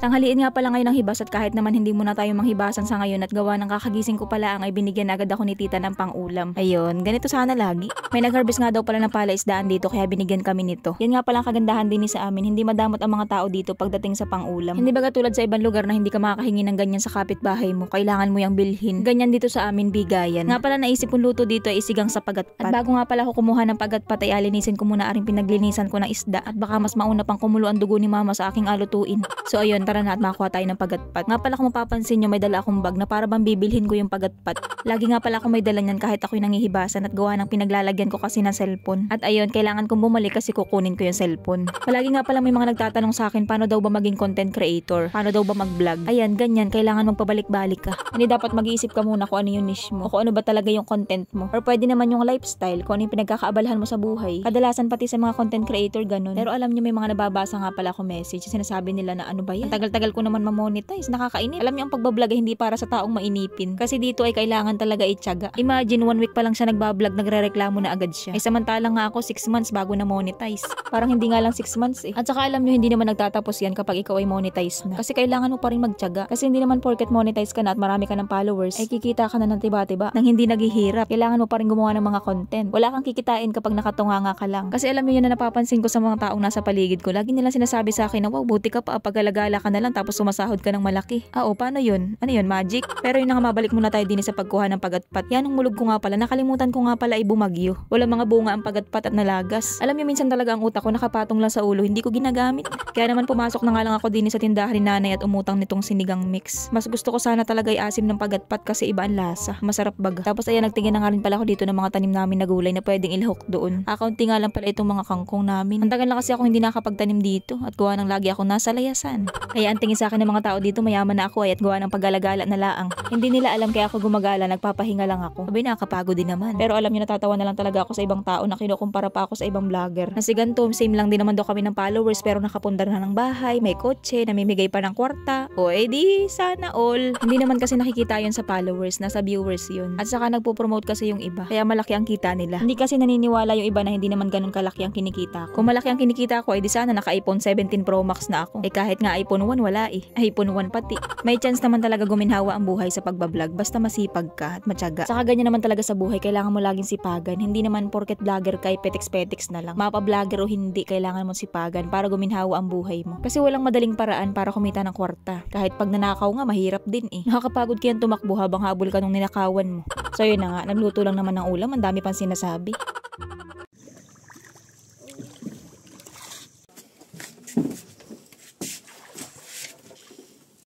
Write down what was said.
Tanghaliin nga pala ngayon ang hibas at kahit naman hindi muna tayo manghibasan sa ngayon at gawa ng kakagising ko pala ang ay binigyan agad ako ni tita ng pang-ulam. Ayun, ganito sana lagi. May nag-harvest nga daw pala ng palaisdaan dito kaya binigyan kami nito. Yan nga pala ang kagandahan din ni sa amin, hindi madamot ang mga tao dito pagdating sa pang-ulam. Hindi ba katulad sa ibang lugar na hindi ka makakahingi ng ganyan sa kapitbahay mo, kailangan mo yang bilhin. Ganyan dito sa amin bigayan. Nga pala naisip kong luto dito ay isigang sa pagatpat. At bago nga pala ako kumuha ng pagatpat ay alinisin ko muna aring pinaglinisan ko ng isda at baka mas mauna pang kumulo ang dugo ni mama sa aking alutuin. So ayun, tara na at makakuha tayo ng pagatpat. Nga pala kung mapapansin nyo may dala akong bag na para bang bibilhin ko yung pagatpat. Lagi nga pala ako may dala niyan kahit ako'y nangihibasan at gawa ng pinaglalagyan ko kasi ng cellphone. At ayun, kailangan kong bumalik kasi kukunin ko yung cellphone. Palagi nga pala may mga nagtatanong sa akin paano daw ba maging content creator? Paano daw ba mag-vlog? Ayan, ganyan, kailangan mong pabalik-balik ka. Hindi dapat mag-iisip ka muna kung ano yung niche mo o kung ano ba talaga yung content mo. Or pwede naman yung lifestyle, kung ano yung pinagkakaabalahan mo sa buhay. Kadalasan pati sa mga content creator ganun. Pero alam nyo may mga nababasa nga pala ako message, sinasabi nila na ano ba yan? Ang tagal-tagal ko naman ma-monetize, nakakainip. Alam nyo ang pagbablog hindi para sa taong mainipin. Kasi dito ay kailangan talaga ityaga. Imagine 1 week pa lang siya nagbablog, nagrereklamo na agad siya. Ay samantalang nga ako 6 months bago na monetize. Parang hindi nga lang 6 months eh. At saka alam nyo hindi naman nagtatapos yan kapag ikaw ay monetize na. Kasi kailangan mo pa rin magtyaga. Kasi hindi naman porket monetize ka na at marami ka ng followers ay kikita ka na ng tiba-tiba nang hindi naghihirap. Kailangan mo pa rin gumawa ng mga content. Wala kang kikitain kapag nakatunganga ka lang. Kasi alam nyo yun na napapansin ko sa mga taong nasa paligid ko. Lagi nilang sinasabi sa akin na wow, buti ka pa, pag-alagala ka na lang tapos sumasahod ka ng malaki. Paano yun? Ano yun, magic? Pero yun na nga, mabalik muna tayo din sa pagkuha ng pagatpat. Yan ang mulog ko nga pala, nakalimutan ko nga pala ay bumagyo. Wala mga bunga ang pagatpat at nalagas. Alam niyo minsan talaga ang utak ko nakapatong lang sa ulo, hindi ko ginagamit. Kaya naman pumasok na nga lang ako din sa tindahan ni nanay at umutang nitong sinigang mix. Mas gusto ko sana talaga ay asim ng pagatpat kasi iba ang lasa. Masarap baga. Tapos ayan, nagtingin na nga rin pala ako dito ng mga tanim namin na gulay na pwedeng ilahok doon. Akaunti nga lang pala itong mga kangkong namin. Ang tagal na kasi ako hindi nakapagtanim dito at gawa ng lagi ako nasa layasan. Kaya ang tingin sa akin ng mga tao dito mayaman na ako ay at gawa ng pag-alagala na laang. Hindi nila alam kaya ako gumagala, nagpapahinga lang ako. Sabi nakakapagod din naman. Pero alam niyo natatawa na lang talaga ako sa ibang tao na kinukumpara pa ako sa ibang vlogger. Na si ganito, same lang din naman daw kami ng followers pero nakapundar na ng bahay, may kotse, namimigay pa ng kwarta. O edi sana all. Hindi naman kasi nakikita yun sa followers, nasa viewers yun. At saka nagpo-promote kasi yung iba. Kaya malaki ang kita nila. Hindi kasi naniniwala yung iba na hindi naman ganun kalaki ang kinikita ko. Kung malaki ang kinikita ko, edi sana naka iPhone 17 Pro Max na ako. Kahit nga iPhone 1 wala eh. iPhone 1 pati. May chance naman talaga guminhawa ang buhay sa pagbablog basta masipag ka at matyaga. Saka ganyan naman talaga sa buhay, kailangan mo laging sipagan. Hindi naman porket vlogger ka ay petiks-petiks na lang. Mapa-vlogger o hindi, kailangan mo sipagan para guminhawa ang buhay mo. Kasi walang madaling paraan para kumita ng kwarta. Kahit pag nanakaw nga, mahirap din eh. Nakakapagod kayang tumakbo habang habol ka nung ninakawan mo. So yun na nga, nagluto lang naman ng ulam, ang dami pang sinasabi.